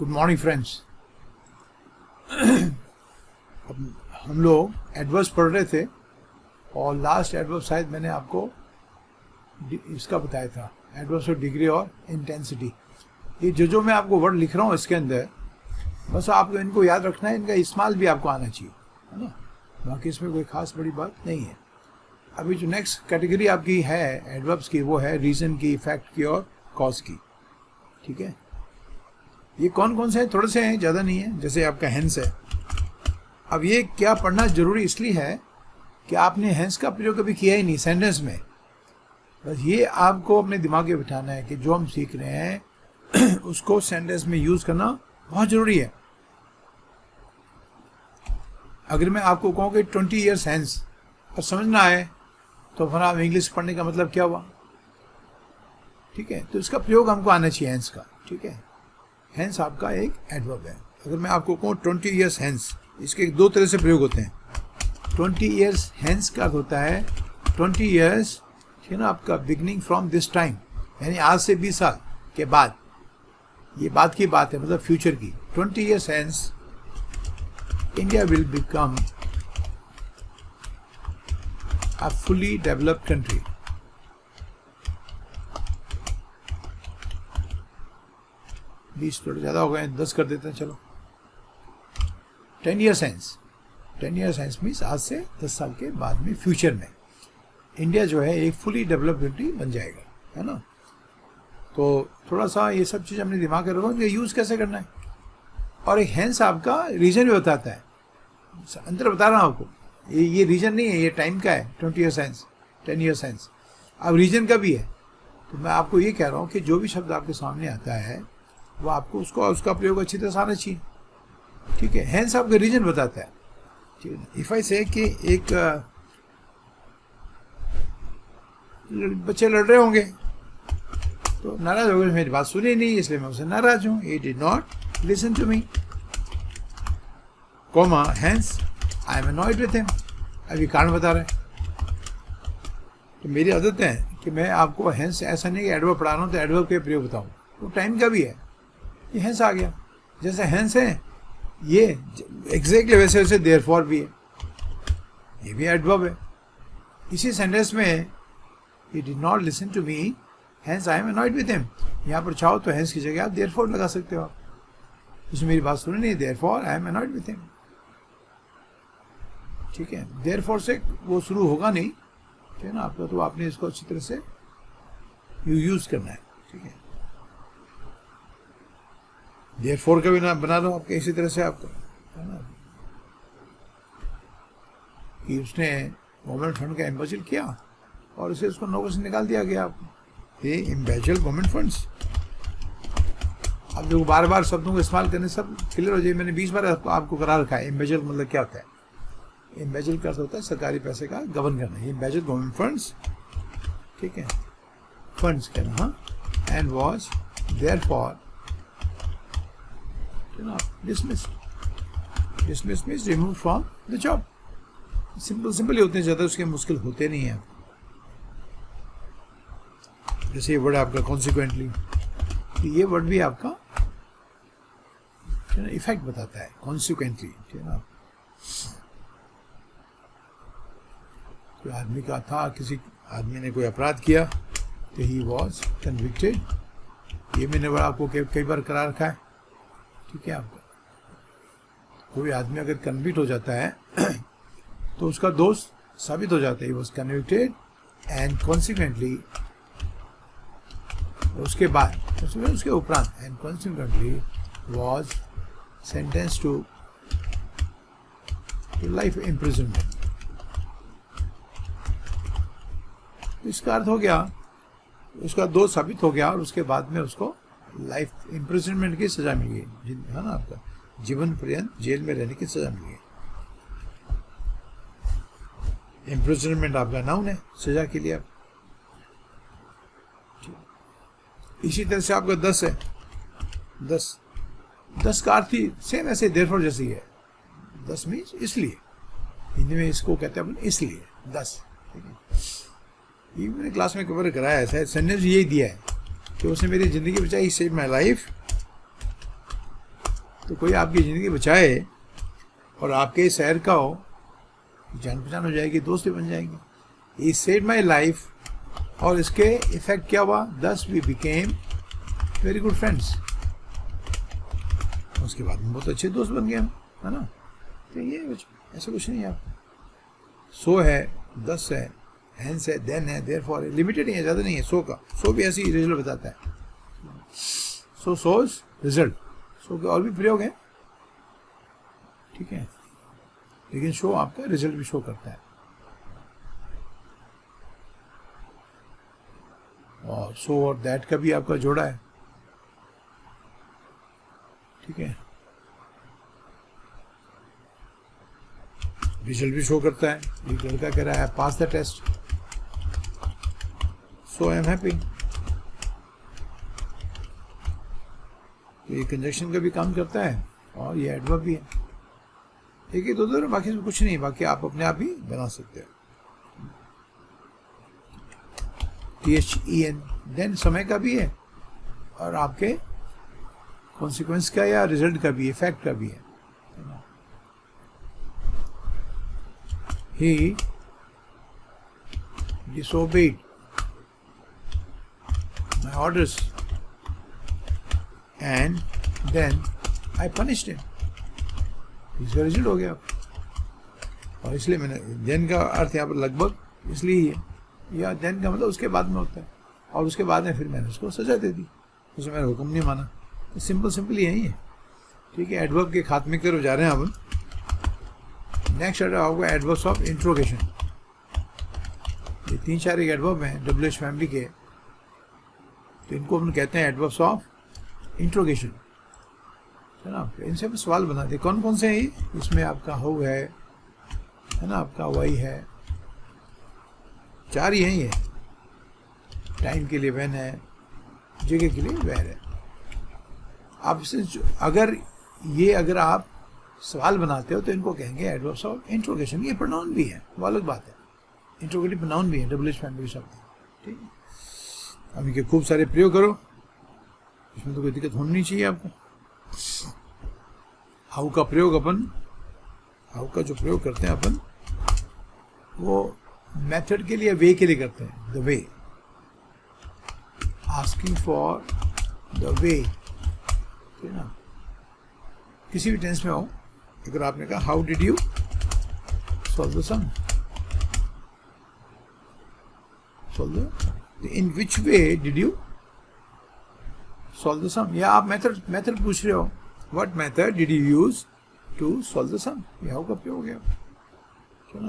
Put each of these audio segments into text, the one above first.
Good morning friends. हम लोग adverbs पढ़ रहे थे और लास्ट एडवर्ब शायद मैंने आपको इसका बताया था, एडवर्ब्स ऑफ डिग्री और इंटेंसिटी। ये जो मैं आपको वर्ड लिख रहा हूँ इसके अंदर बस आपको इनको याद रखना है, इनका इस्तेमाल भी आपको आना चाहिए, है ना। बाकी इसमें कोई खास बड़ी बात नहीं है। अभी जो नेक्स्ट कैटेगरी आपकी है एडवर्ब्स की वो है रीज़न की, इफेक्ट की और कॉज की। ठीक है, ये कौन कौन से हैं? थोड़े से हैं, ज़्यादा नहीं है। जैसे आपका हेंस है। अब ये क्या पढ़ना जरूरी इसलिए है कि आपने हेंस का प्रयोग कभी किया ही नहीं सेंटेंस में। बस ये आपको अपने दिमाग में बिठाना है कि जो हम सीख रहे हैं उसको सेंटेंस में यूज़ करना बहुत ज़रूरी है। अगर मैं आपको कहूँ कि 20 ईयर्स हेंस और समझना है तो फिर आप इंग्लिश पढ़ने का मतलब क्या हुआ? ठीक है, तो इसका प्रयोग हमको आना चाहिए हेंस का। ठीक है, हेंस आपका एक एडवर्ब है। अगर मैं आपको कहूँ 20 ईयर्स हेंस, इसके दो तरह से प्रयोग होते हैं। 20 ईयर्स हेंस का होता है 20 ईयर्स, ठीक है ना, आपका बिगनिंग फ्रॉम दिस टाइम, यानी आज से 20 साल के बाद। ये बात की बात है, मतलब फ्यूचर की। 20 years hence India will become a fully developed country. बीस थोड़े ज़्यादा हो गए, 10 कर देते हैं चलो। 10 years hence, 10 years hence means आज से 10 साल के बाद में फ्यूचर में इंडिया जो है एक फुली डेवलप्ड कंट्री बन जाएगा, है ना। तो थोड़ा सा ये सब चीज़ अपने दिमाग में रखो कि यूज़ कैसे करना है। और एक हेंस आपका रीजन भी बताता है, अंतर बता रहा हूँ आपको। ये रीजन नहीं है, ये टाइम का है। 20 ईयर्स हेंस, 10 ईयर्स हेंस, अब रीजन का भी है। तो मैं आपको ये कह रहा हूँ कि जो भी शब्द आपके सामने आता है वो आपको उसका प्रयोग अच्छी तरह से आना चाहिए। ठीक है, हेंस आपका रीजन बताता है। ठीक है, इफ़ आई से कि एक बच्चे लड़ रहे होंगे तो नाराज हो गए, मेरी बात सुनी नहीं इसलिए मैं उसे नाराज हूँ। He did not listen to me, comma hence I am annoyed with him। अभी कारण बता रहे हैं। तो मेरी आदत है कि मैं आपको हेंस ऐसा नहीं कि एडवर्ब पढ़ा रहा हूँ तो एडवर्ब के प्रयोग बताऊँ। वो टाइम का भी है, ये हेंस आ गया। जैसे हेंस है ये एग्जैक्टली वैसे वैसे देयरफॉर भी है, ये भी एडवर्ब है। इसी सेंटेंस में he did not listen to me hence I am annoyed with him, यहाँ पर चाहो तो हेंस की जगह आप देयरफॉर लगा सकते हो। उसने मेरी बात सुनी नहीं, therefore I am annoyed with him। ठीक है, देयरफॉर से वो शुरू होगा नहीं, ठीक है ना आपका। तो आपने इसको अच्छी तरह से यूज करना है। ठीक है, देयरफॉर का भी नाम बना दो आपके इसी तरह से आपको, है ना, कि उसने गवर्नमेंट फंड का एम्बेजल किया और उसे उसको नौकरी से निकाल दिया गया। ये एम्बेजल गवर्नमेंट फंड्स। अब जो बार बार शब्दों को इस्तेमाल करने सब क्लियर हो जाए। मैंने 20 बार आपको करा रखा है एम्बेजल मतलब क्या होता है। एम्बेजल का अर्थ होता है सरकारी पैसे का गवर्न करना। ये एम्बेजल गवर्नमेंट फंड्स, ठीक है, फंड्स कहना, हाँ, and was therefore dismissed। dismissed means removed from the job। Simple ही होते हैं, ज़्यादा उसके मुश्किल होते नहीं हैं। जैसे ये वर्ड आपका कॉन्सिक्वेंटली, तो ये वर्ड भी आपका इफेक्ट बताता है कॉन्सिक्वेंटली, ठीक है ना। कोई आदमी का था, किसी आदमी ने कोई अपराध किया तो ही वॉज कन्विक्टेड। ये मैंने वर्ड आपको कई बार करा रखा है। ठीक है, आपका कोई आदमी अगर कन्विक्ट हो जाता है तो उसका दोष साबित हो जाता है। He was convicted and consequently, उसके बाद उसके उपरांत and consequently was sentence to life imprisonment. इसका अर्थ हो गया उसका दोष साबित हो गया और उसके बाद में उसको लाइफ इम्प्रिजनमेंट की सजा मिल गई, है ना, आपका जीवन पर्यंत जेल में रहने की सजा मिल गई। इम्प्रिजनमेंट आपका नाउन है सजा के लिए। इसी तरह से आपका 10 है। 10 का अर्थ ही सेम ऐसे देयरफॉर जैसी है। 10 मीन्स इसलिए, हिंदी में इसको कहते हैं अपन इसलिए 10। ठीक है, ये मैंने क्लास में कवर कराया है, शायद सेंटेंस यही दिया है कि उसने मेरी ज़िंदगी बचाई, सेव माई लाइफ तो कोई आपकी ज़िंदगी बचाए और आपके शहर का हो, जान पहचान हो जाएगी, दोस्त भी बन जाएंगे. He saved my life. और इसके इफेक्ट क्या हुआ? Thus we became very good friends. उसके बाद में बहुत अच्छे दोस्त बन गए हम, है ना. तो ये ऐसा कुछ नहीं है. आपको सो है, 10 है, हैंस है, देन है, देयरफॉर है, लिमिटेड ही है, ज़्यादा नहीं है. सो का सो भी ऐसी रिजल्ट बताता है. सो सोज रिजल्ट. सो के और भी प्रयोग हैं, ठीक है, लेकिन शो आपका रिजल्ट भी शो करता है. और सो और दैट का भी आपका जोड़ा है, ठीक है. रिजल्ट भी शो करता है. एक लड़का कह रहा है pass the test, so I am happy. ये कंजक्शन का भी काम करता है और ये एडवर्ब भी है. एक ही दो, बाकी इसमें कुछ नहीं. बाकी आप अपने आप ही बना सकते हो. THEN. देन समय का भी है और आपके कॉन्सिक्वेंस का या रिजल्ट का भी, इफेक्ट का भी है. He disobeyed my orders and then I punished him. इसका रिजल्ट हो गया. और इसलिए मैंने, देन का अर्थ यहाँ पर लगभग इसलिए ही है, या देन का मतलब उसके बाद में होता है, और उसके बाद में फिर मैंने उसको सजा दे दी, उसे मेरा हुक्म नहीं माना. तो सिंपल यही है, ठीक है. एडवर्ब के खात्मे की तरफ जा रहे हैं अपन. नेक्स्ट होगा एडवर्ब्स ऑफ इंट्रोगेशन. ये 3-4 एक एडवर्ब हैं WH फैमिली के, तो इनको अपन कहते हैं एडवर्ब्स ऑफ इंट्रोगेशन, है ना. इनसे हम सवाल बनाते हैं. कौन कौन से हैं? इसमें आपका हाउ है ना, आपका वाई है, 4 ही हैं ये. टाइम के लिए व्हेन है, जगह के लिए वेयर है. आप इसे अगर आप सवाल बनाते हो तो इनको कहेंगे एडवर्ब्स ऑफ इंट्रोगेशन. ये प्रोनाउन भी है, वो अलग बात है. इंट्रोगेटिव प्रोनाउन भी है WH फैमिली शब्द, ठीक है. अब इनके खूब सारे प्रयोग करो, इसमें तो कोई दिक्कत होनी नहीं चाहिए आपको. हाउ का प्रयोग अपन, हाउ का जो प्रयोग करते हैं अपन, वो मेथड के लिए, वे के लिए करते हैं. The way, asking for the way, ठीक है ना. किसी भी टेंस में हो, अगर आपने कहा how did you solve the sum, in which way did you solve the sum, या आप मेथड पूछ रहे हो, what method did you use to solve the sum. ये हाउ का प्रयोग हो गया, ठीक है.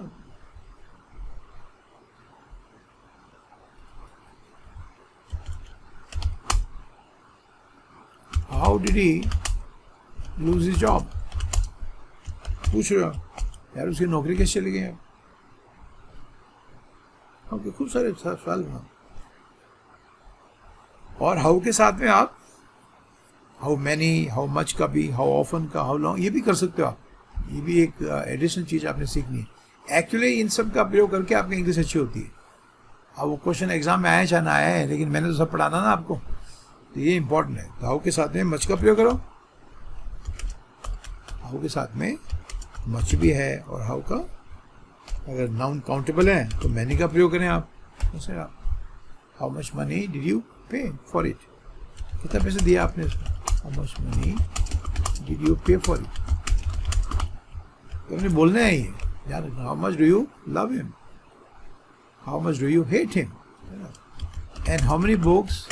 How did he lose his job, पूछ रहे हो यार उसकी नौकरी कैसे चली गई. ओके, खूब सारे सवाल बनाओ. और हाउ के साथ में आप हाउ मैनी, हाउ मच का भी, हाउ ऑफन का, हाउ लॉन्ग, ये भी कर सकते हो आप. ये भी एक एडिशनल चीज़ आपने सीखनी है. एक्चुअली इन सब का प्रयोग करके आपकी इंग्लिश अच्छी होती है. अब वो क्वेश्चन एग्जाम में आया चाहे ना आया है, लेकिन मैंने तो सब पढ़ाना ना आपको, तो ये इंपॉर्टेंट है. तो हाउ के साथ में मच का प्रयोग करो. हाउ के साथ में मच भी है, और हाउ का अगर नाउन काउंटेबल है तो मैनी का प्रयोग करें आप. जैसे आप how much money did you पे फॉर इट, कितना पैसे दिया आपने इसमें. How much money did you पे फॉर इट, तो हमने बोलना है ये, यार how much do you love him, how much do you hate him, and how many books.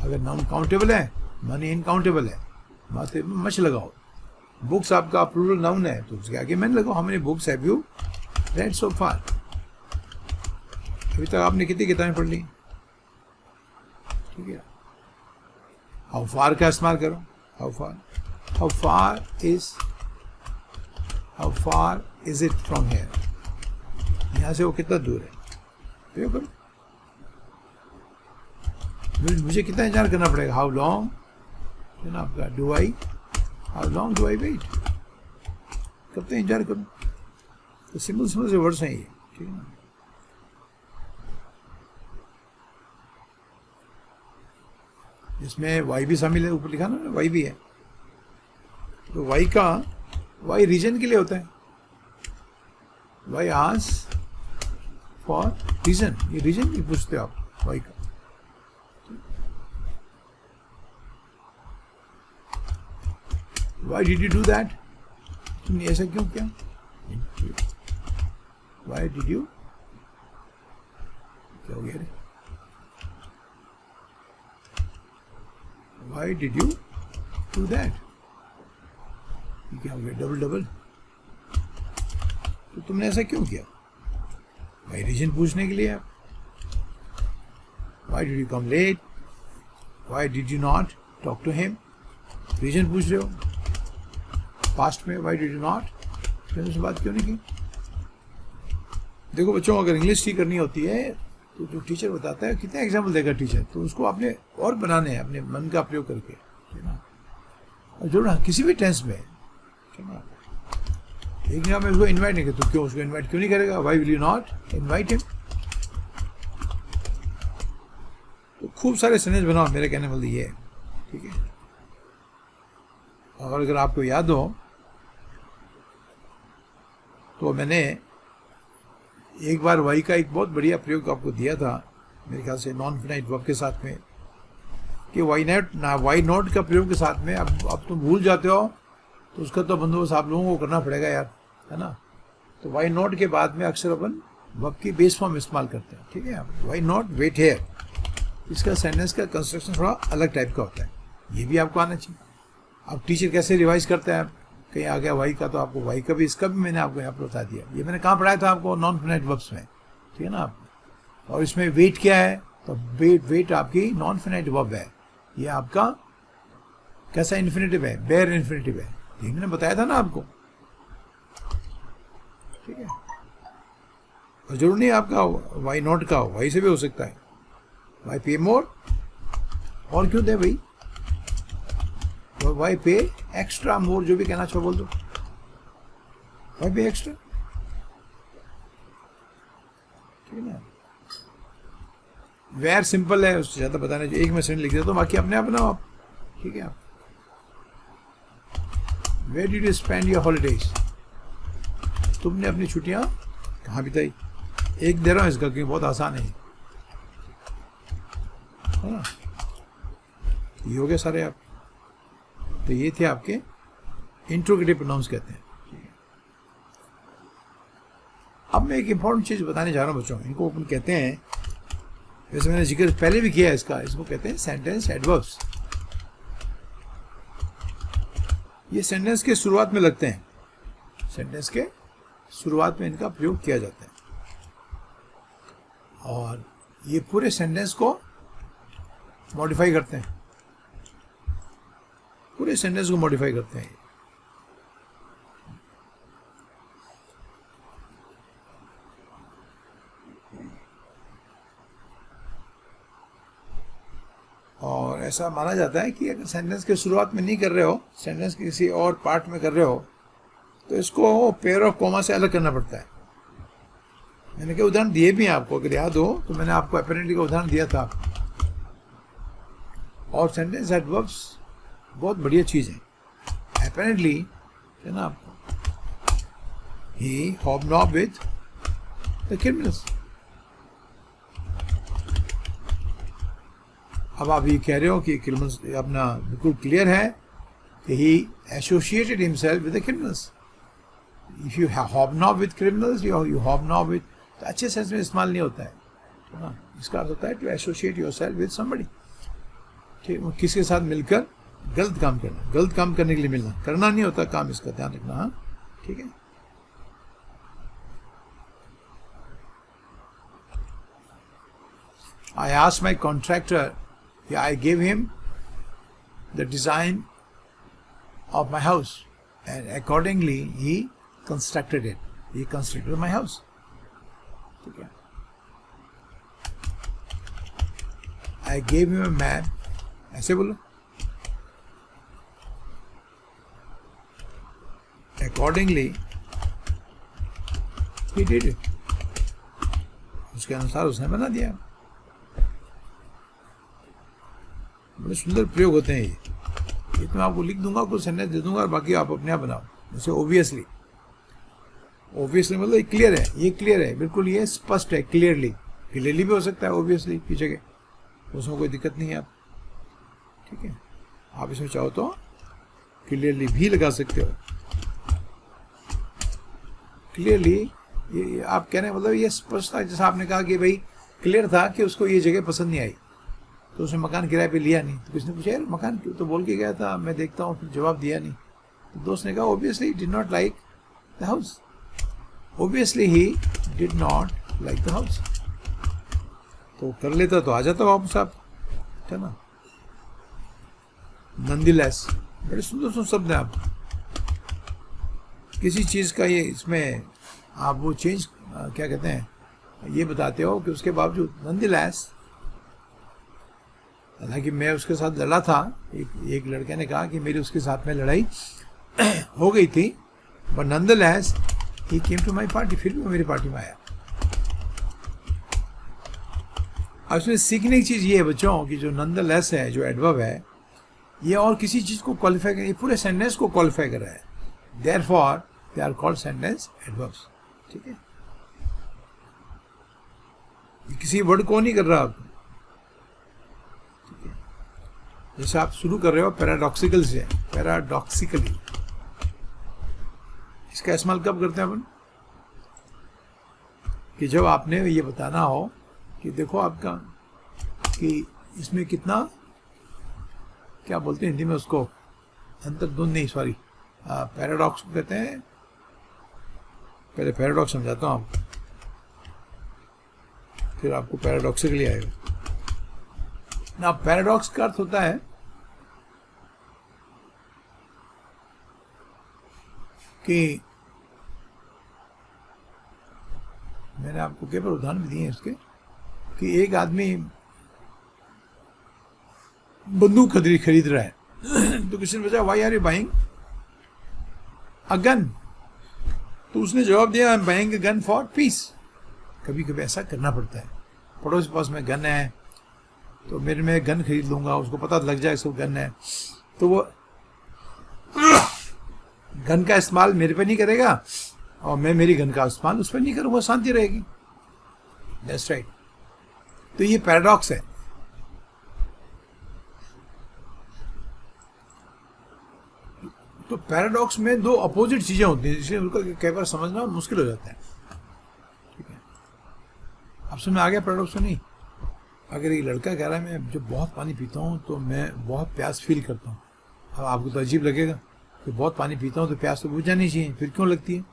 अगर नाउन काउंटेबल है, मनी इनकाउंटेबल है, माथे में मच लगाओ. बुक्स आपका प्लूरल नाउन है तो उसके आगे मैंने लगाओ how many books have you read so far. अभी तक आपने कितनी किताबें पढ़ ली, ठीक है. हाउ फार का इस्तेमाल करो. How far is it from here, यहाँ से वो कितना दूर है, प्रयोग करो. मुझे कितना इंतजार करना पड़ेगा. हाउ लॉन्ग, है ना आपका, do I, how long do I wait, कब तक इंतजार करूँ. तो सिंपल से वर्ड्स हैं ये, ठीक है ना. इसमें वाई भी शामिल है, ऊपर लिखा ना वाई भी है. तो वाई रीजन के लिए होता है, वाई आस्क फॉर रीजन, ये रीजन भी पूछते हो आप वाई का। Y did you do that, तुमने ऐसा क्यों किया, वाई डिड यू, क्या हो गया रे, Y did you do that, क्या हो गया, डबल डबल, तो तुमने ऐसा क्यों किया, भाई रीजन पूछने के लिए आप, why did you come late, why did you not talk to him, reason पूछ रहे हो, पास्ट में वाई डिड यू नॉट, फिर उससे बात क्यों नहीं की। देखो बच्चों, अगर इंग्लिश ठीक करनी होती है तो जो टीचर बताता है, कितने एग्जाम्पल देगा टीचर, तो उसको आपने और बनाने हैं अपने मन का प्रयोग करके, है ना, और जो ना किसी भी टेंस में, एक जगह में उसको इनवाइट नहीं करते, तो क्यों उसको इनवाइट क्यों नहीं करेगा, why will you not invite him. तो खूब सारे सेंटेंस बनाओ, मेरे कहने वाली ये है, ठीक है। और अगर आपको याद हो तो मैंने एक बार वाई का एक बहुत बढ़िया प्रयोग आपको दिया था, मेरे ख्याल से नॉन फिनाइट वर्ब के साथ में, कि वाई नॉट का प्रयोग के साथ में अब तुम भूल जाते हो, तो उसका तो बंदोबस्त आप लोगों को करना पड़ेगा यार, है ना। तो वाई नॉट के बाद में अक्सर अपन वर्ब की बेस फॉर्म इस्तेमाल करते हैं, ठीक है। वाई नॉट वेट हियर, इसका सेंटेंस का कंस्ट्रक्शन थोड़ा अलग टाइप का होता है, ये भी आपको आना चाहिए। अब टीचर कैसे रिवाइज करते हैं, कहीं आ गया वाई का, तो आपको वाई का भी, इसका भी मैंने आपको यहाँ पर बता दिया, ये मैंने कहाँ पढ़ाया था आपको, नॉन फिनाइट वर्ब्स में, ठीक है ना आप। और इसमें वेट क्या है, तो वेट आपकी नॉन फिनाइट वर्ब है, ये आपका कैसा इन्फिनेटिव है, बेयर इन्फिनेटिव है, ये मैंने बताया था ना आपको, ठीक है। और जरूर नहीं आपका वाई नॉट का हो, वाई से भी हो सकता है, वाई पे मोर, और क्यों दे भाई, वाई पे एक्स्ट्रा मोर, जो भी कहना चाहो बोल दो, वाई पे एक्स्ट्रा, ठीक है ना। वेर सिंपल है, उससे ज्यादा बताने, एक में सेंटेंस लिख देता हूँ, बाकी अपने आप बनाओ आप, ठीक है। आप where did you spend your holidays, तुमने अपनी छुट्टियां कहाँ बिताई, एक दे रहा हूँ इसका, क्योंकि बहुत आसान है ना, ये हो गए सारे आप। तो ये थे आपके इंट्रोगेटिव प्रोनाउंस कहते हैं। अब मैं एक इंपॉर्टेंट चीज बताने जा रहा हूँ बच्चों, इनको अपन कहते हैं, वैसे मैंने जिक्र पहले भी किया है इसका, इसको कहते हैं सेंटेंस एडवर्ब्स। ये सेंटेंस के शुरुआत में लगते हैं, सेंटेंस के शुरुआत में इनका प्रयोग किया जाता है, और ये पूरे सेंटेंस को मॉडिफाई करते हैं, पूरे सेंटेंस को मॉडिफाई करते हैं। और ऐसा माना जाता है कि अगर सेंटेंस के शुरुआत में नहीं कर रहे हो, सेंटेंस के किसी और पार्ट में कर रहे हो, तो इसको पेयर ऑफ कॉमा से अलग करना पड़ता है। मैंने क्या उदाहरण दिए भी हैं आपको, अगर याद हो तो मैंने आपको अपेरेंटली का उदाहरण दिया था। और सेंटेंस एडवर्ब्स बहुत बढ़िया चीज है। अपेरेंटली है ना आपको, ही हॉबनॉब विद द क्रिमिनल्स। अब आप ये कह रहे हो कि क्रिमिनल्स, अपना बिल्कुल क्लियर है कि he associated himself with the criminals. If you hobnob with criminals, you hobnob with, तो अच्छे सेंस में इस्तेमाल नहीं होता है, तो ना इसका अर्थ होता है to associate yourself with somebody. ठीक, किसके साथ मिलकर गलत काम करना, गलत काम करने के लिए मिलना, करना नहीं होता काम, इसका ध्यान रखना। हाँ ठीक है। I asked my contractor, I gave him the design of my house, and accordingly he constructed it. He constructed my house. ठीक है। I gave him a map. ऐसे बोलो। Accordingly he did it. उसके अनुसार उसने बना दिया। बड़े सुंदर प्रयोग होते हैं ये। ये तो मैं आपको लिख दूंगा, कुछ सेंटेंस दे दूंगा और बाकी आप अपने आप बनाओ। जैसे ओबियसली, ओबियसली मतलब क्लियर है, ये क्लियर है बिल्कुल, ये स्पष्ट है, क्लियरली, क्लियरली भी हो सकता है ओबियसली की जगह, उसमें कोई दिक्कत नहीं है आप, ठीक है। आप इसमें चाहो तो क्लियरली भी लगा सकते हो। क्लियरली ये आप कह रहे हैं मतलब ये स्पष्ट था, जैसा आपने कहा कि भाई क्लियर था कि उसको ये जगह पसंद नहीं आई, तो उसने मकान किराए पे लिया नहीं। तो किसने पूछा यार मकान क्यों, तो बोल के गया था मैं देखता हूँ, फिर जवाब दिया नहीं। तो दोस्त ने कहा obviously did not like the house, obviously he did not like the house. तो कर लेता तो आ जाता वापस आप, है ना। नंदीलेस, बड़े सुंदर सुंदर शब्द हैं। आप किसी चीज़ का ये इसमें आप वो चेंज क्या कहते हैं, ये बताते हो कि उसके बावजूद नंदीलेस, हालांकि मैं उसके साथ लड़ा था, एक लड़के ने कहा कि मेरी उसके साथ में लड़ाई हो गई थी, but nonetheless he came to my party, फिर भी वो मेरी पार्टी में आया। अब इसमें सीखने की चीज़ ये है बच्चों कि जो नंदीलेस है, जो एडवर्ब है, ये और किसी चीज़ को क्वालिफाई कर, ये पूरे सेंटेंस को क्वालिफाई कर रहा है। Therefore they are called sentence adverbs, ठीक है। ये किसी वर्ड को नहीं कर रहा आप, ठीक है। जैसे आप शुरू कर रहे हो पैराडॉक्सिकल से, पैराडॉक्सिकली, इसका इस्तेमाल कब करते हैं अपन, कि जब आपने ये बताना हो कि देखो आपका, कि इसमें कितना, क्या बोलते हैं हिंदी में उसको, अंतर्द्वंद नहीं, सॉरी, पैराडॉक्स को कहते हैं। पहले पैराडॉक्स समझाता हूँ आपको, फिर आपको पैराडॉक्सिकली आएगा ना। पैराडॉक्स का अर्थ होता है कि मैंने आपको कई बार उदाहरण भी दिए हैं इसके, कि एक आदमी बंदूक खरीद रहा है तो किसी ने पूछा why are you buying a gun, तो उसने जवाब दिया I am buying a gun for peace. कभी कभी ऐसा करना पड़ता है, पड़ोस के पास में गन है तो मेरे में गन खरीद लूंगा, उसको पता लग जाए इसको गन है, तो वो गन का इस्तेमाल मेरे पे नहीं करेगा और मैं मेरी गन का इस्तेमाल उस पर नहीं करूँगा, शांति रहेगी। That's right. तो ये पैराडॉक्स है। तो पैराडॉक्स में दो अपोजिट चीजें होती हैं, इसलिए उनका कई बार समझना मुश्किल हो जाता है, ठीक है। अब समझ में आ गया पैराडॉक्स में नहीं। अगर ये लड़का कह रहा है मैं जब बहुत पानी पीता हूँ तो मैं बहुत प्यास फील करता हूँ, अब आपको तो अजीब लगेगा कि बहुत पानी पीता हूँ तो प्यास तो बुझ जानी चाहिए, फिर क्यों लगती है।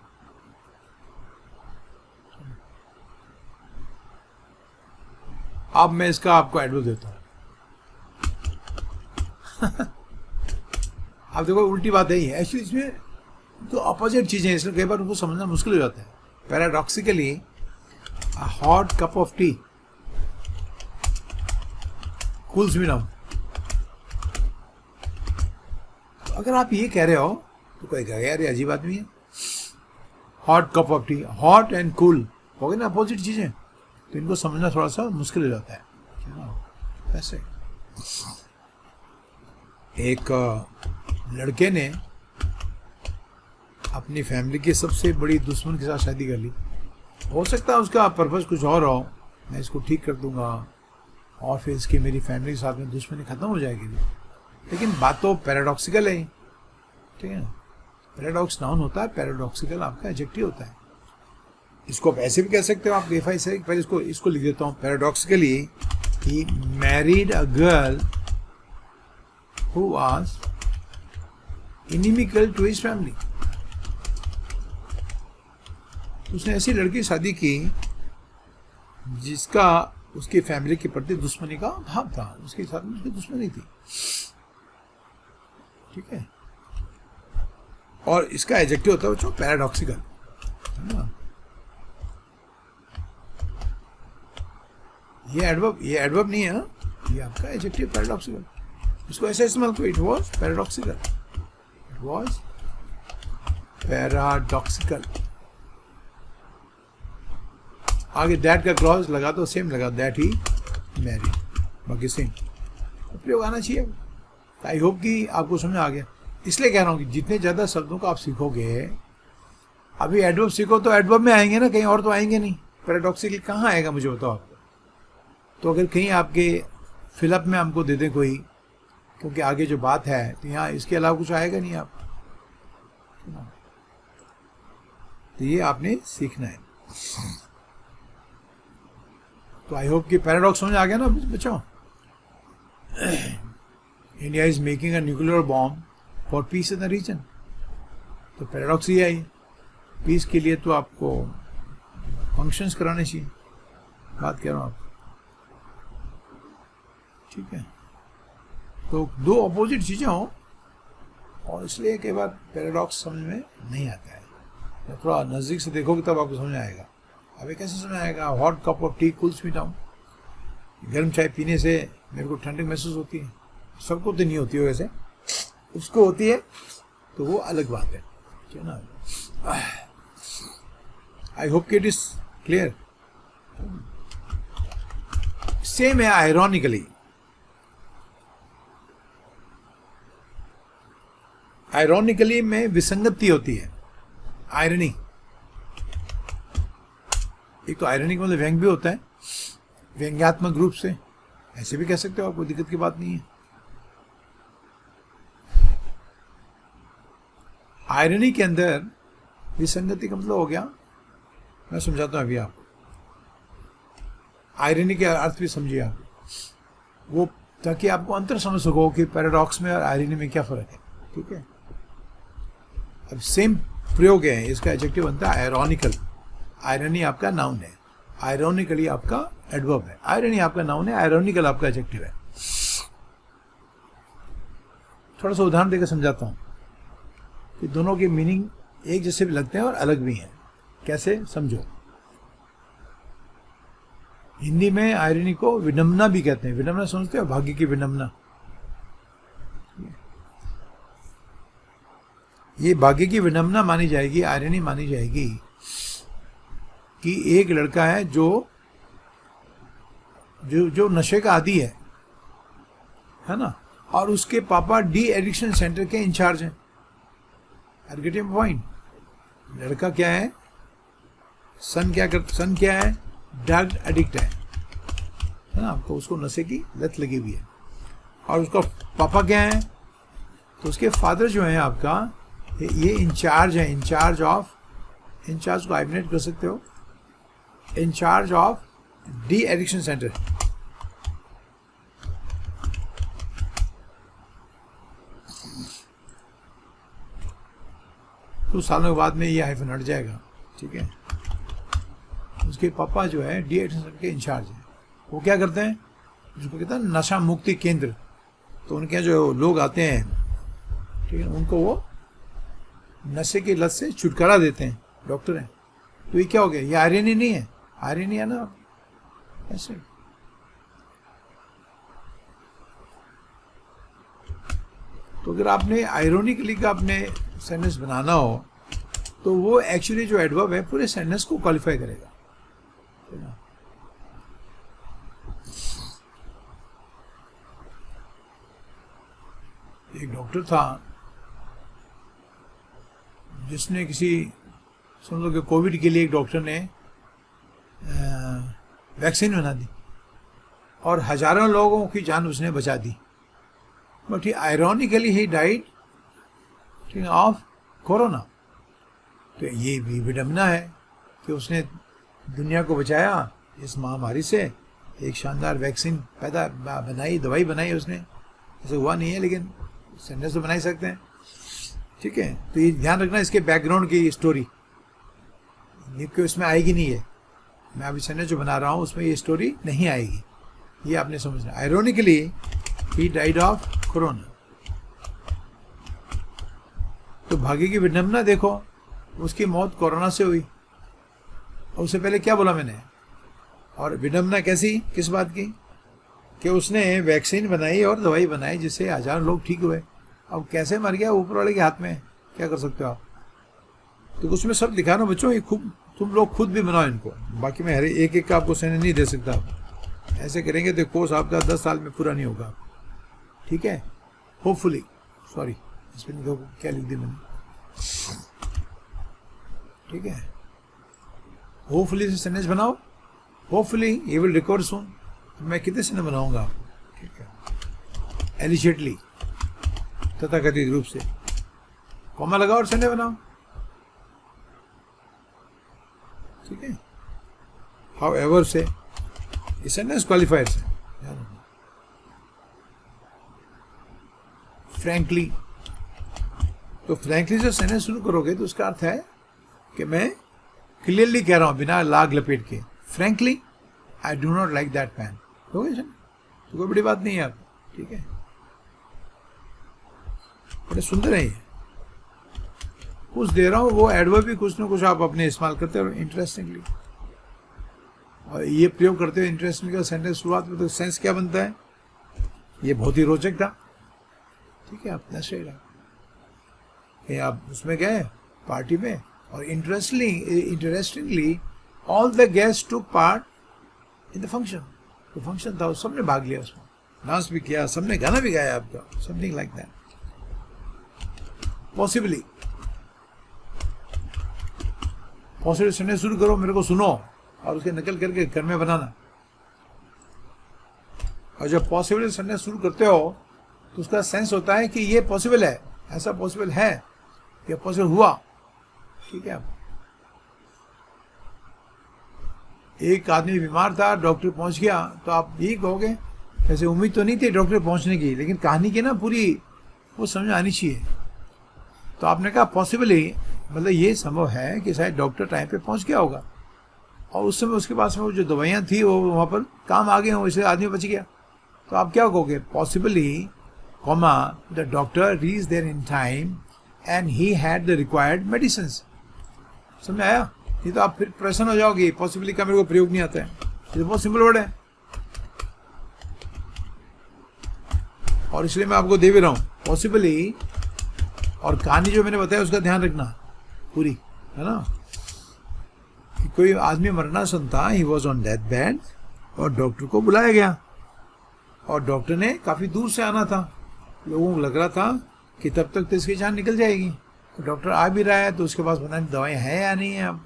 अब मैं इसका आपको एडवाइस देता हूँ आप देखो उल्टी बात है, एक्चुअली इसमें तो अपोजिट चीजें हैं, इसलिए कई बार उनको समझना मुश्किल हो जाता है। Paradoxically a hot cup of T cools me down. अगर आप ये कह रहे हो तो कोई कहेगा यार ये अजीब आदमी है। Hot cup of T, hot and cool हो गए ना अपोजिट चीजें, तो इनको समझना थोड़ा सा मुश्किल हो जाता है। ऐसे एक लड़के ने अपनी फैमिली के सबसे बड़ी दुश्मन के साथ शादी कर ली। हो सकता है उसका पर्पस कुछ और हो, मैं इसको ठीक कर दूंगा और फिर इसकी मेरी फैमिली के साथ में दुश्मनी खत्म हो जाएगी, लेकिन बात तो पैराडॉक्सिकल है, ठीक है। पैराडॉक्स नाउन होता है, पैराडॉक्सिकल आपका एडजेक्टिव होता है। इसको आप ऐसे भी कह सकते हो आप बेफाई से, पहले इसको लिख देता हूँ। Paradoxically he married a girl who was inimical to his family. उसने ऐसी लड़की शादी की जिसका उसकी फैमिली के प्रति दुश्मनी का भाव था, उसके साथ में उसकी दुश्मनी थी, ठीक है। और इसका एडजेक्टिव होता है बच्चों पैराडॉक्सिकल, है ना। ये एडवर्ब नहीं है ना, ये आपका एडजेक्टिव पैराडॉक्सिकल। इसको ऐसे इस्तेमाल करो, it was paradoxical, it was paradoxical. आगे दैट का क्लॉज लगा दो, सेम लगा दैट ही मैरिड, बाकी सेम प्रयोग आना चाहिए। आई होप कि आपको समझ आ गया। इसलिए कह रहा हूँ कि जितने ज़्यादा शब्दों को आप सीखोगे, अभी एडवर्ब सीखो तो एडवर्ब में आएंगे ना, कहीं और तो आएंगे नहीं। पैराडॉक्सिकली कहाँ आएगा मुझे बताओ आपको। तो अगर कहीं आपके फिलअप में हमको दे दें कोई, क्योंकि आगे जो बात है, तो यहाँ इसके अलावा कुछ आएगा नहीं आप, तो ये आपने सीखना है। तो आई होप कि पैराडॉक्स समझ आ गया ना बच्चों। India is making a nuclear bomb for peace in the region. तो पैराडॉक्स ये है, पीस के लिए तो आपको फंक्शंस कराने चाहिए, बात कर रहा हूँ आप, ठीक है। तो दो अपोजिट चीज़ें हों, और इसलिए कई बार पैराडॉक्स समझ में नहीं आता है। जब थोड़ा नज़दीक से देखोगे तब आपको समझ आएगा। अभी कैसे समझ आएगा? Hot cup of T cools me down. गर्म चाय पीने से मेरे को ठंडक महसूस होती है, सबको तो नहीं होती हो वैसे, उसको होती है, तो वो अलग बात है, क्या ना। आई होप कि इट इज क्लियर। सेम है आयरॉनिकली। आयरॉनिकली में विसंगति होती है, आयरनी। एक तो आयरनी का मतलब व्यंग भी होता है, व्यंग्यात्मक रूप से, ऐसे भी कह सकते हो आप, कोई दिक्कत की बात नहीं है। आयरनी के अंदर विसंगति का मतलब हो गया, मैं समझाता हूं अभी आपको। आयरनी के अर्थ भी समझिए आप, वो ताकि आपको अंतर समझ सको कि पैराडॉक्स में और आयरनी में क्या फर्क है, ठीक है। अब सेम प्रयोग है, इसका एडजेक्टिव बनता है आयरॉनिकल। आयरनी आपका नाउन है, आयरॉनिकली आपका एडवर्ब है। आयरनी आपका नाउन है, आयरॉनिकल आपका एडजेक्टिव है। थोड़ा सा उदाहरण देकर समझाता हूं कि दोनों के मीनिंग एक जैसे भी लगते हैं और अलग भी हैं। कैसे, समझो। हिंदी में आयरनी को विडंबना भी कहते हैं। विडंबना समझते हो? भाग्य की विडंबना। ये भाग्य की विडंबना मानी जाएगी, आयरनी मानी जाएगी कि एक लड़का है जो जो जो नशे का आदी है ना, और उसके पापा डी एडिक्शन सेंटर के इंचार्ज हैं। Are getting point? लड़का क्या है, सन क्या है, ड्रग एडिक्ट है ना, आपको उसको नशे की लत लगी हुई है। और उसका पापा क्या है, तो उसके फादर जो है आपका, ये इंचार्ज है, इंचार्ज को हाइफिनेट कर सकते हो, in charge of de addiction centre. तो सालों के बाद में ये हाइफन हट जाएगा, ठीक है। उसके पापा जो है डी एडिक्शन सेंटर के इंचार्ज है। वो क्या करते हैं, जिसको कहते हैं नशा मुक्ति केंद्र। तो उनके जो लोग आते हैं, ठीक है, उनको वो नशे की लत से छुटकारा देते हैं, डॉक्टर हैं। तो ये क्या हो गया, ये आयरनी नहीं है, आयरनी है ना ऐसे। तो अगर आपने आयरोनिकली का अपने सेंटेंस बनाना हो, तो वो एक्चुअली जो एडवर्ब है पूरे सेंटेंस को क्वालिफाई करेगा, है ना। एक डॉक्टर था जिसने समझ लो कि कोविड के लिए एक डॉक्टर ने वैक्सीन बना दी और हजारों लोगों की जान उसने बचा दी। But he ironically he died of corona. तो ये भी विडंबना है कि उसने दुनिया को बचाया इस महामारी से, एक शानदार वैक्सीन बनाई, दवाई बनाई उसने। ऐसा हुआ नहीं है, लेकिन सेंटेंस तो बना ही सकते हैं, ठीक है। तो ये ध्यान रखना, इसके बैकग्राउंड की स्टोरी लिख के उसमें आएगी नहीं है। मैं अभी सेंटेंस जो बना रहा हूँ उसमें ये स्टोरी नहीं आएगी, ये आपने समझना। Ironically he died of corona. तो भाग्य की विडंबना देखो, उसकी मौत कोरोना से हुई। और उससे पहले क्या बोला मैंने, और विडंबना कैसी, किस बात की, कि उसने वैक्सीन बनाई और दवाई बनाई जिससे हजारों लोग ठीक हुए। अब कैसे मर गया, ऊपर वाले के हाथ में, क्या कर सकते हो आप। तो उसमें सब लिखा ना बच्चों, ये खूब तुम लोग खुद भी बनाओ इनको। बाकी मैं हर एक का आपको सेंटेंस नहीं दे सकता। ऐसे करेंगे तो कोर्स आपका 10 साल में पूरा नहीं होगा, ठीक है। होपफुली, सॉरी इसमें देखो क्या लिख दी मैंने, ठीक है, होपफुली से सेंटेंस बनाओ, hopefully he will recover soon. मैं कितने सेंटेंस बनाऊंगा, ठीक है, एलिशिएटली, तथाकथित रूप से, कॉमा लगाओ और सेंटेंस बनाओ, ठीक है, हाउ एवर से, ये सेंटेंस क्वालिफायर्स है। फ्रैंकली, तो फ्रैंकली से सेंटेंस शुरू करोगे तो उसका अर्थ है कि मैं क्लियरली कह रहा हूं बिना लाग लपेट के, frankly I do not like that man, हो गया सर, तो कोई बड़ी बात नहीं है आप, ठीक है, बड़े सुंदर है ये, कुछ दे रहा हूं, वो एडवर्ब भी कुछ ना कुछ आप अपने इस्तेमाल करते हो इंटरेस्टिंगली, और ये प्रयोग करते हो इंटरेस्टिंग का सेंटेंस शुरुआत में, तो सेंस क्या बनता है, ये बहुत ही रोचक था, ठीक है, अपना सही रहा, आप उसमें गए पार्टी में और interestingly all the guest took part in the function, तो फंक्शन था, सबने भाग लिया उसमें, डांस भी किया, सबने गाना भी गाया आपका, समथिंग लाइक दैट। पॉसिबली सुनने शुरू करो, मेरे को सुनो और उसके नकल करके घर में बनाना, और जब पॉसिबली सुनने शुरू करते हो तो उसका सेंस होता है कि ये पॉसिबल है, ऐसा पॉसिबल है, ये पॉसिबल हुआ, ठीक है। एक आदमी बीमार था, डॉक्टर पहुंच गया, तो आप यही कहोगे, वैसे उम्मीद तो नहीं थी डॉक्टर पहुंचने की, लेकिन कहानी की ना पूरी वो समझ आनी चाहिए, तो आपने कहा पॉसिबली, मतलब ये संभव है कि शायद डॉक्टर टाइम पे पहुंच गया होगा, और उस समय उसके पास में वो जो दवाइयाँ थी वो वहाँ पर काम आ गए हों, इसलिए आदमी बच गया, तो आप क्या कहोगे, possibly comma the doctor reach there in time and he had the required medicine. समझ आया? नहीं तो आप फिर प्रश्न हो जाओगे, पॉसिबली का मेरे को प्रयोग नहीं आता है, ये तो बहुत सिंपल वर्ड है, और इसलिए मैं आपको दे भी रहा हूँ पॉसिबली, और कहानी जो मैंने बताया उसका ध्यान रखना पूरी, है ना, कि कोई आदमी मरना सुनता, he was on death bed, और डॉक्टर को बुलाया गया, और डॉक्टर ने काफ़ी दूर से आना था, लोगों को लग रहा था कि तब तक तो इसकी जान निकल जाएगी, तो डॉक्टर आ भी रहा है तो उसके पास पता नहीं दवाएं हैं या नहीं है अब,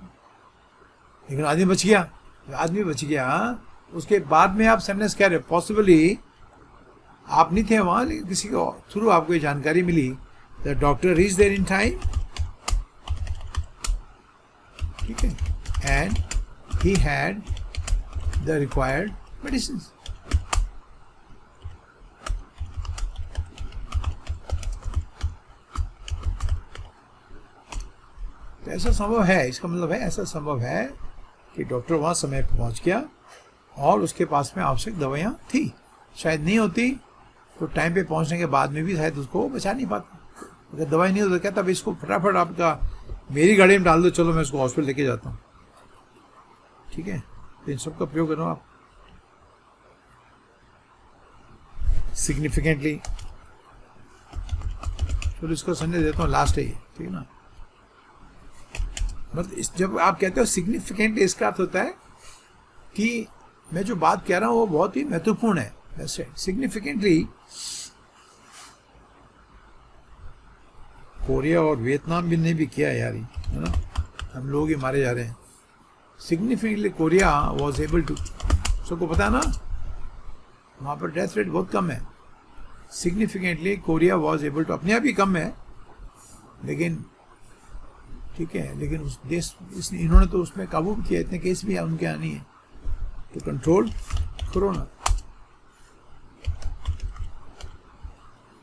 लेकिन आदमी बच गया, आदमी बच गया, उसके बाद में आप सेंटेंस कह रहे, पॉसिबली आप नहीं थे वहाँ, लेकिन किसी को थ्रू आपको ये जानकारी मिली, the doctor reach there in time, ठीक है, and he had the required medicine. तो ऐसा संभव है, इसका मतलब है ऐसा संभव है कि डॉक्टर वहाँ समय पर पहुँच गया और उसके पास में आवश्यक दवाइयाँ थी, शायद नहीं होती तो टाइम पे पहुँचने के बाद में भी शायद उसको बचा नहीं पाता, अगर दवाई नहीं हो तो कहता भाई इसको फटाफट आपका मेरी गाड़ी में डाल दो, चलो मैं इसको हॉस्पिटल लेके जाता हूँ, ठीक है, तो इन सब का प्रयोग करो आप। सिग्निफिकेंटली, चलो इसका संदेश देता हूँ, लास्ट है ये, ठीक है ना, मतलब जब आप कहते हो सिग्निफिकेंट, इसका अर्थ होता है कि मैं जो बात कह रहा हूँ वो बहुत ही महत्वपूर्ण है, वैसे सिग्निफिकेंटली। कोरिया और वियतनाम भी ने भी किया यार, है ना, हम लोग ही मारे जा रहे हैं। Significantly Korea was able to, सबको पता है ना, वहाँ पर डेथ रेट बहुत कम है, significantly Korea was able to, अपने आप ही कम है लेकिन, ठीक है, लेकिन उस देश इन्होंने तो उसमें काबू भी किया, इतने केस भी उनके यहाँ नहीं है, तो कंट्रोल कोरोना,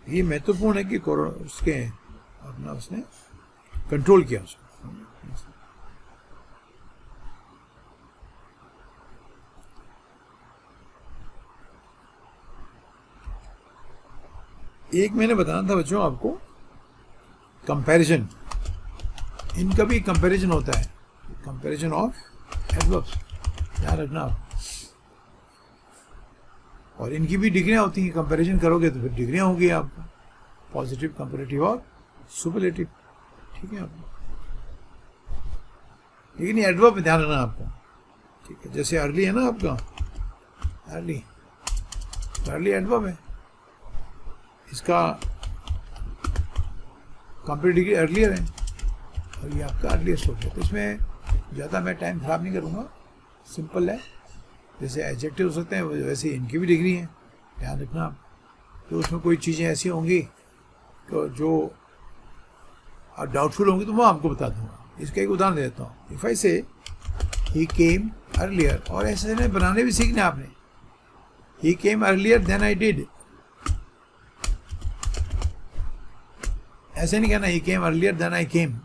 ये महत्वपूर्ण है कि कोरोना उसके अपना उसने कंट्रोल किया उसको। एक मैंने बताना था बच्चों आपको, कंपैरिजन, इनका भी कंपैरिजन होता है, कंपैरिजन ऑफ एडवर्ब्स, ध्यान रखना आप, और इनकी भी डिग्रियां होती हैं, कंपैरिजन करोगे तो फिर डिग्रियां होगी आपको, पॉजिटिव, कंपैरेटिव और सुपरलेटिव, ठीक है आपको, लेकिन ये एडवर्ब में ध्यान रखना आपको, ठीक है, जैसे अर्ली है ना आपका, अर्ली एडवर्ब है, इसका कंप्यूटर डिग्री अर्लियर है और ये आपका अर्लीस्ट हो गया। तो इसमें ज़्यादा मैं टाइम ख़राब नहीं करूँगा, सिंपल है। जैसे एडजेक्टिव हो सकते हैं वैसे इनकी भी डिग्री है, ध्यान रखना आप। तो उसमें कोई चीज़ें ऐसी होंगी जो डाउटफुल होंगी तो मैं आपको बता दूंगा। इसका एक उदाहरण देता हूँ। इफ़ आई से ही केम अर्लियर, और ऐसे नहीं बनाने भी सीखने आपने। ही केम अर्लियर देन आई डिड, ऐसे नहीं कहना ही केम अर्लियर देन आई केम।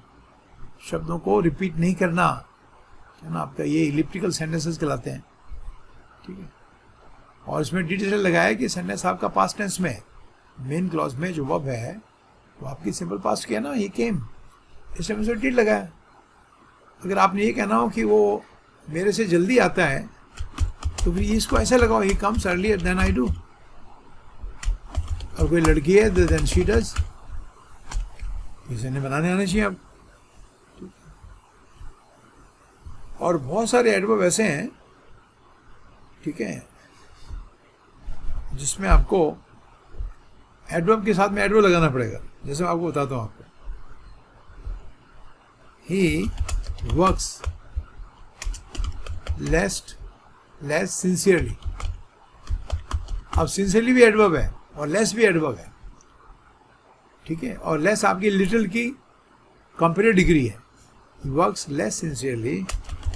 शब्दों को रिपीट नहीं करना है ना आपका, ये इलिप्टिकल सेंटेंसेस कहलाते हैं, ठीक है। और इसमें डिटेल लगाया कि सेंटेंस आपका पास्ट टेंस में, मेन क्लॉज में जो वर्ब है वो आपकी सिंपल पास्ट किया ना, ही केम, इसमें मुझे डिड लगाया। अगर आपने ये कहना हो कि वो मेरे से जल्दी आता है तो फिर इसको ऐसा लगाओ, he comes earlier than I do. और कोई लड़की है देन शी डज, इसे बनाने आना चाहिए आप। और बहुत सारे एडवर्ब ऐसे हैं, ठीक है, जिसमें आपको एडवर्ब के साथ में एडवर्ब लगाना पड़ेगा। जैसे मैं आपको बताता हूँ आपको, ही वर्क्स लेस सिंसियरली। अब सिंसियरली भी एडवर्ब है और लेस भी एडवर्ब है, ठीक है। और लेस आपकी लिटिल की कंपेरेटिव डिग्री है। He works less sincerely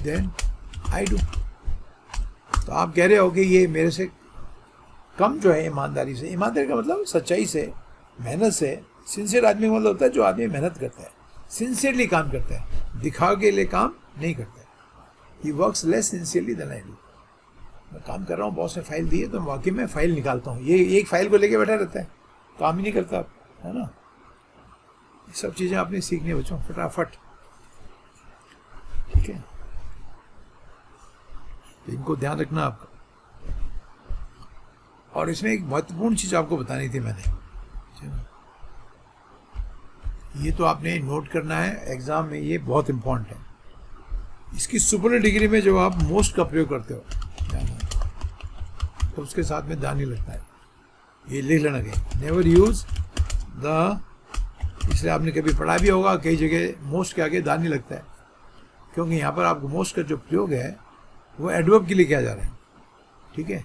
than I do. तो आप कह रहे हो कि ये मेरे से कम जो है ईमानदारी से, ईमानदारी का मतलब सच्चाई से, मेहनत से। सिंसियर आदमी का मतलब होता है जो आदमी मेहनत करता है, सिंसियरली काम करता है, दिखाव के लिए काम नहीं करता है। He works less sincerely than I do. मैं काम कर रहा हूँ, बॉस ने फाइल दी है तो वाकई में फाइल निकालता हूँ। ये एक फाइल को लेके बैठा रहता है, काम ही नहीं करता, है ना। ये सब चीज़ें आपने सीखनी है बच्चों, फटाफट, ठीक है। तो इनको ध्यान रखना आपका। और इसमें एक महत्वपूर्ण चीज़ आपको बतानी थी मैंने, ये तो आपने नोट करना है एग्जाम में, ये बहुत इंपॉर्टेंट है। इसकी सुपर डिग्री में जो आप मोस्ट का प्रयोग करते हो तो उसके साथ में द नहीं लगता है, ये लिख लेना कहीं, नेवर यूज द। इसलिए आपने कभी पढ़ा भी होगा कई जगह मोस्ट के आगे द नहीं लगता है, क्योंकि यहाँ पर आपको मोस्ट का जो प्रयोग है वो एडवर्ब के लिए किया जा रहा है, ठीक है।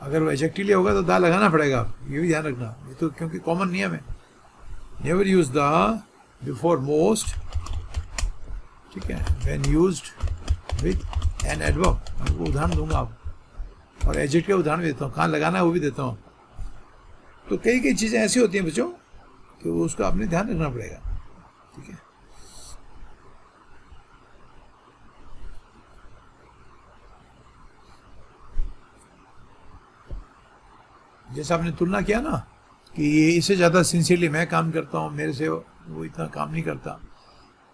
अगर वो एडजेक्टिव लिए होगा तो द लगाना पड़ेगा, आप ये भी ध्यान रखना। ये तो क्योंकि कॉमन नियम है, never use the before most, ठीक है, when used with an adverb. मैं आपको उदाहरण दूंगा आप, और एडजेक्टिव का उदाहरण भी देता हूँ, कहाँ लगाना है वो भी देता हूँ। तो कई चीज़ें ऐसी होती हैं बच्चों कि वो उसका आपने ध्यान रखना पड़ेगा, ठीक है। जैसे आपने तुलना किया ना कि ये इससे ज़्यादा सिंसियरली मैं काम करता हूँ, मेरे से वो इतना काम नहीं करता,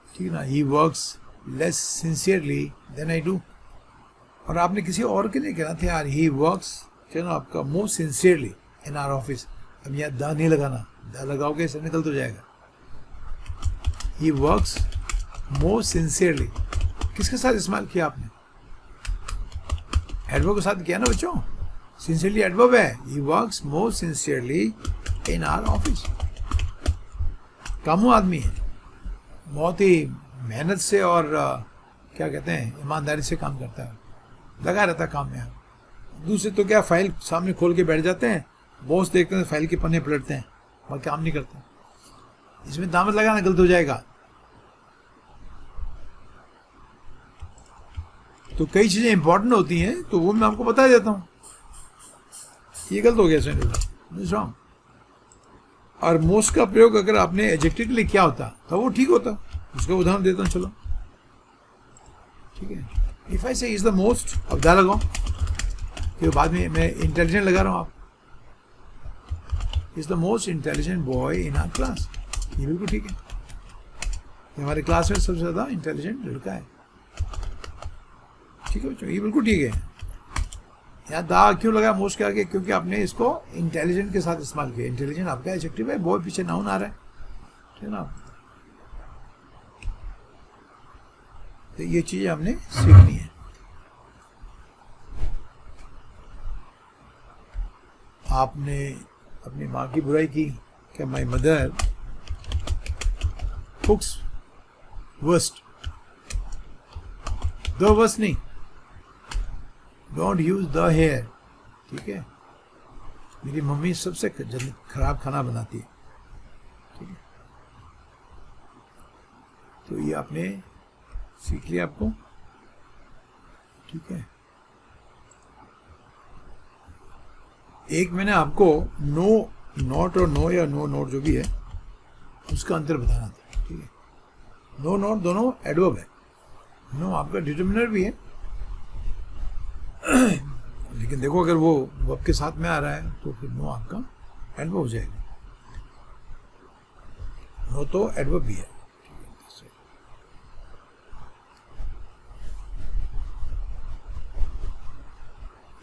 ठीक है ना। He works less sincerely than I do. और आपने किसी और के लिए कहना था यार, ही वर्क्स क्या ना आपका most sincerely in our office. अब यहाँ द नहीं लगाना, द लगाओगे इससे निकल तो जाएगा। ही वर्क्स मोस्ट सिंसियरली किसके साथ इस्तेमाल किया आपने? एडवर्ब के साथ किया ना बच्चों, सिंसियरली एडवर्ब है। He works most sincerely in our office. कामू आदमी है, बहुत ही मेहनत से और क्या कहते हैं ईमानदारी से काम करता है, लगा रहता है काम में। दूसरे तो क्या फाइल सामने खोल के बैठ जाते हैं, बॉस देखते हैं फाइल के पन्ने पलटते हैं, वह काम नहीं करते। इसमें दामत लगाना गलत हो जाएगा। तो कई चीज़ें इंपॉर्टेंट होती हैं तो वो मैं आपको बता देता हूँ। ये गलत हो गया सर, और मोस्ट का प्रयोग अगर आपने एडजेक्टिव के लिए किया होता तो वो ठीक होता। उसका उदाहरण देता हूँ, चलो, ठीक है। इफ आई से इज द मोस्ट, अब दा लगाओ कि बाद में मैं इंटेलिजेंट लगा रहा हूँ। आप is the most intelligent boy in our class, ये बिल्कुल ठीक है। हमारे क्लास में सबसे ज़्यादा इंटेलिजेंट लड़का है, ठीक है बच्चों, ये बिल्कुल ठीक है। यहाँ दा क्यों लगा मोस्ट के आगे? क्योंकि आपने इसको इंटेलिजेंट के साथ इस्तेमाल किया। इंटेलिजेंट आपका एडजेक्टिव है, बॉय पीछे नाउन आ रहा है, ठीक है ना। तो ये चीज़ें हमने सीखनी है। आपने अपनी माँ की बुराई की, क्या my mother cooks worst, the worst नहीं, डोंट यूज द हेयर, ठीक है। मेरी मम्मी सबसे खराब खाना बनाती है, ठीक है। तो ये आपने सीख लिया आपको, ठीक है। एक मैंने आपको नो नॉट और नो या नो नॉट जो भी है उसका अंतर बताना था, ठीक है। नो नॉट दोनों एडवर्ब है, नो आपका डिटरमिनर भी है, लेकिन देखो अगर वो वर्ब के साथ में आ रहा है तो फिर नो आपका एडवर्ब हो जाएगा। नो तो एडवर्ब भी है,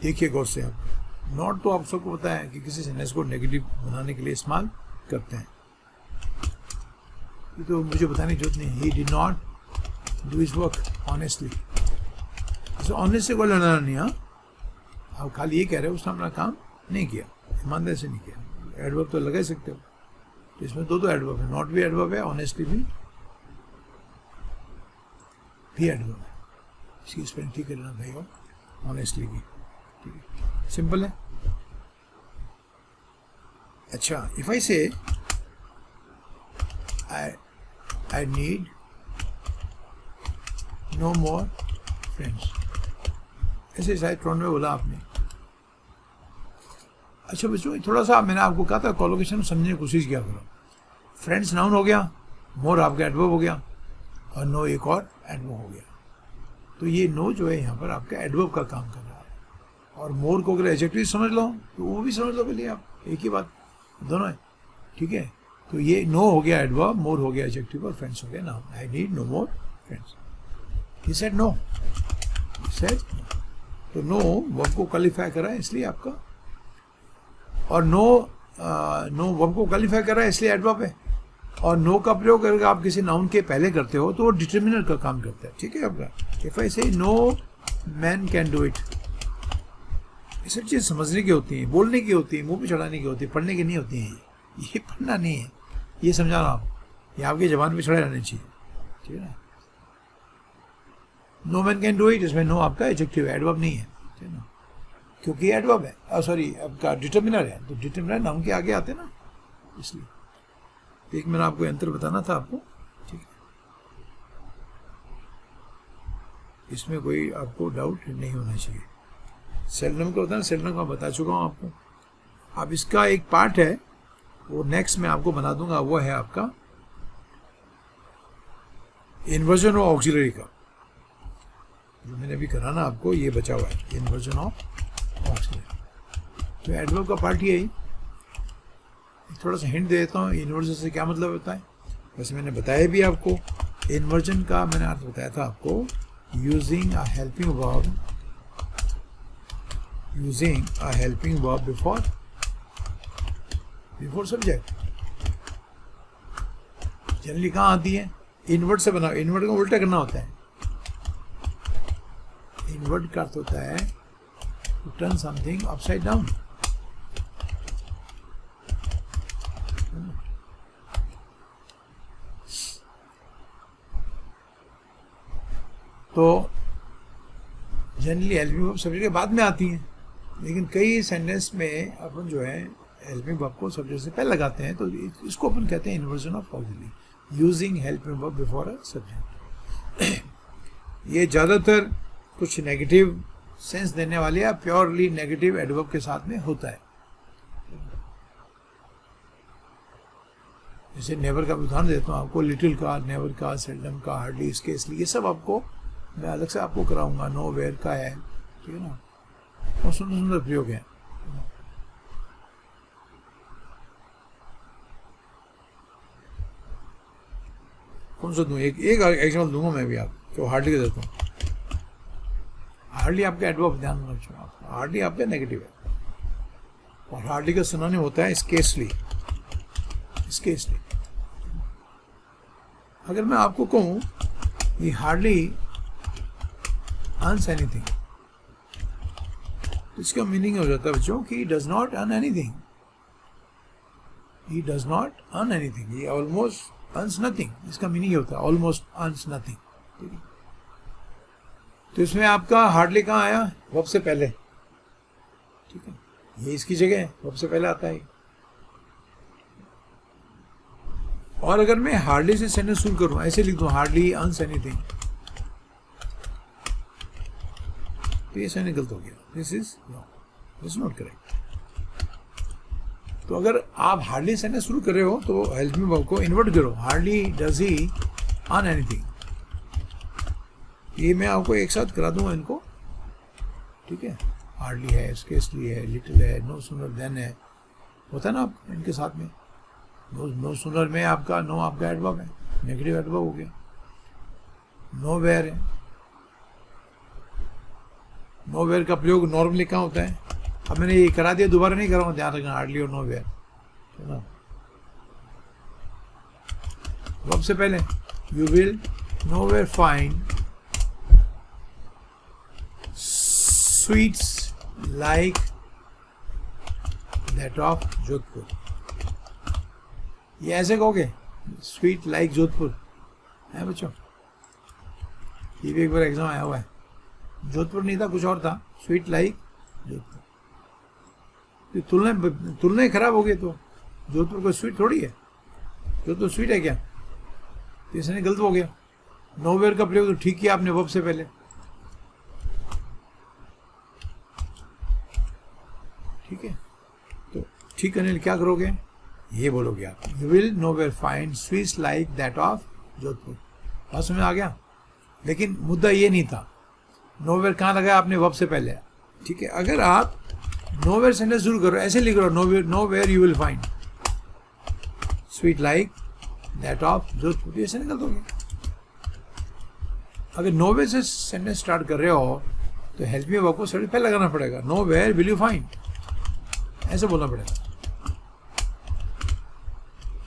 देखिए गौर से आप। नॉट तो आप सबको पता है कि किसी सेंटेंस को नेगेटिव बनाने के लिए इस्तेमाल करते हैं, ये तो मुझे बताने की जरूरत नहीं। He did not do his work honestly, honest से कोई लेना नहीं। हाँ, आप खाली ये कह रहे हो उसने अपना काम नहीं किया, ईमानदारी से नहीं किया, एडवर्ब तो लगा ही सकते हो। तो इसमें दो एडवर्ब है, नॉट भी एडवर्ब है, ऑनेस्टली भी एडवर्ब है। इसकी स्पेलिंग ठीक करना भाई, और ऑनेस्टली की, ठीक है, सिंपल है। अच्छा, if I say I need no more friends, ऐसे शायद टोन में बोला आपने। अच्छा बच्चों, थोड़ा सा मैंने आपको कहा था कोलोकेशन समझने की कोशिश किया करो। फ्रेंड्स नाउन हो गया, मोर आपका एडवर्ब हो गया, और नो एक और एडवर्ब हो गया। तो ये नो जो है यहाँ पर आपका एडवर्ब का काम कर रहा है, और मोर को अगर एडजेक्टिव समझ लो तो वो भी समझ लो पहले आप, एक ही बात दोनों है, ठीक है। तो ये नो हो गया एडवर्ब, मोर हो गया एडजेक्टिव, और फ्रेंड्स हो गया noun. I need no more friends, he said no, he said. तो नो वर्ब को क्वालिफाई करा है इसलिए आपका, और नो वर्ब को क्वालिफाई करा है इसलिए एडवर्ब है। और नो का प्रयोग अगर आप किसी नाउन के पहले करते हो तो वो डिटरमिनर का काम करता है, ठीक है आपका। If I say no man can do it, ये सब चीज़ समझने की होती हैं, बोलने की होती है, मुंह पे चढ़ाने की होती है, पढ़ने की नहीं होती है। ये पढ़ना नहीं है, ये समझाना आप, ये आपकी जबान पे चढ़ा रहना चाहिए, ठीक है ना। No man can do it, इसमें नो आपका एडजेक्टिव है, एडवर्ब नहीं है, ठीक है ना, क्योंकि एडवर्ब है, सॉरी आपका डिटरमिनर है, तो डिटरमिनर नाउन के आगे आते ना, इसलिए। एक मैंने आपको अंतर बताना था आपको, ठीक है। इसमें कोई आपको डाउट नहीं होना चाहिए। सेल्डम का होता है, सेल्डम का बता चुका हूँ आपको। अब इसका एक पार्ट है वो नेक्स्ट में आपको बना दूंगा, वो है आपका इन्वर्जन ऑफ ऑक्सिलरी का, जो मैंने अभी करा ना आपको, ये बचा हुआ है इन्वर्जन ऑफ ऑक्सिलरी। तो एडवर्ब का पार्ट यही, थोड़ा सा हिंट दे देता हूँ इन्वर्जन से क्या मतलब होता है। वैसे मैंने बताया भी आपको, इन्वर्जन का मैंने अर्थ बताया था आपको, using a helping verb, using a helping verb before subject. Generally कहाँ आती है, इनवर्ट से बना, इनवर्ट का उल्टा करना होता है। इनवर्ट का अर्थ होता है to turn something upside down. तो जनरली हेल्पिंग वर्ब सब्जेक्ट के बाद में आती हैं, लेकिन कई सेंटेंस में अपन जो है हेल्पिंग वर्ब को सब्जेक्ट से पहले लगाते हैं, तो इसको अपन कहते हैं inversion of auxiliary, using helping verb before a subject. ये ज़्यादातर कुछ नेगेटिव सेंस देने वाले या प्योरली नेगेटिव एडवर्ब के साथ में होता है। जैसे नेवर का उदाहरण देता हूँ आपको, लिटिल का, नेवर का, सेल्डम का, हार्डली, इसके, इसलिए ये सब आपको मैं अलग से आपको कराऊंगा। नो वेयर का है, ठीक है ना, और सुंदर सुंदर प्रयोग है। कौन सा दूँ, एक एग्जाम्पल दूंगा मैं भी आप, जो हार्डली का देता हूँ। हार्डली आपका एडवर्ब ध्यान रखो, आपका हार्डली आपका नेगेटिव है, और हार्डली का सिनोनिम होता है स्केर्सली, स्केर्सली। अगर मैं आपको कहूँ ये हार्डली अर्न्स एनीथिंग, तो इसका मीनिंग हो जाता है बच्चों कि does not earn anything, he does not earn anything, ये ऑलमोस्ट अर्न्स नथिंग इसका मीनिंग होता है ऑलमोस्ट अर्न्स नथिंग, ठीक है। तो इसमें आपका हार्डली कहाँ आया, वर्ब से पहले, ठीक है, ये इसकी जगह है, वर्ब से पहले आता है। और अगर मैं हार्डली से सेंटेंस शुरू करूं, ऐसे लिख दूं हार्डली अर्न्स एनीथिंग, तो ये सेंटेंस गलत हो गया, दिस इज नॉट करेक्ट। तो अगर आप हार्डली सेंटेंस शुरू कर रहे हो तो हेल्प मी वर्ब को इन्वर्ट करो, hardly does he earn anything. ये मैं आपको एक साथ करा दूंगा इनको, ठीक है। हार्डली है, स्केर्सली है, लिटिल है, नो सूनर देन है, होता है ना आप इनके साथ में। नो सूनर में आपका नो आपका एडवर्ब है, नेगेटिव एडवर्ब हो गया। नो वेयर है, नो वेयर का प्रयोग नॉर्मली कहाँ होता है, अब मैंने ये करा दिया, दोबारा नहीं कराऊंगा, ध्यान रखना, हार्डली और नो वेयर, है ना। वर्ब से पहले you will nowhere find sweets like that of Jodhpur. ये ऐसे कहोगे, स्वीट लाइक जोधपुर है बच्चों, ये भी एक बार एग्जाम आया हुआ है, जोधपुर नहीं था कुछ और था, स्वीट लाइक जोधपुर। तुलना खराब हो गई, तो जोधपुर को स्वीट थोड़ी है, जोधपुर स्वीट है क्या, तो इसने गलत हो गया। नोवेयर का प्रयोग तो ठीक किया आपने वर्ब से पहले, ठीक है। तो ठीक करने क्या करोगे, ये बोलोगे आप, you will nowhere find sweets like that of Jodhpur. बात समझ आ गया। लेकिन मुद्दा ये नहीं था, नोवेयर कहाँ लगाया आपने, वर्ब से पहले, ठीक है। अगर आप नोवेयर सेंटेंस शुरू करो, ऐसे लिख रहे हो, nowhere you will find sweet like that of Jodhpur, ऐसे निकल दोगे। अगर नोवेयर से सेंटेंस स्टार्ट कर रहे हो तो हेल्प मी वर्ब को सबसे पहले लगाना पड़ेगा, नोवेयर विल यू फाइंड, ऐसे बोलना पड़ेगा,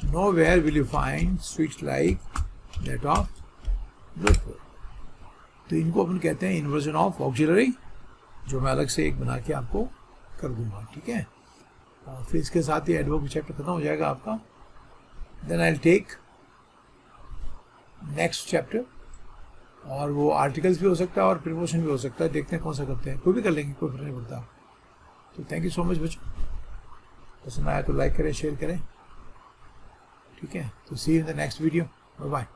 nowhere will you find sweets like that of Jodhpur. तो इनको अपन कहते हैं इन्वर्जन ऑफ ऑक्सिलरी, जो मैं अलग से एक बना के आपको कर दूंगा, ठीक है। और फिर इसके साथ ही एडवर्ब चैप्टर खत्म हो जाएगा आपका। Then I will take next chapter, और वो आर्टिकल्स भी हो सकता है और प्रीपोजिशन भी हो सकता है, देखते हैं कौन सा करते हैं, कोई भी कर लेंगे, कोई फर्क नहीं पड़ता। तो थैंक यू सो मच बच्चों, पसंद आया तो लाइक करें, शेयर करें, ठीक है। तो see you in the next video, bye bye.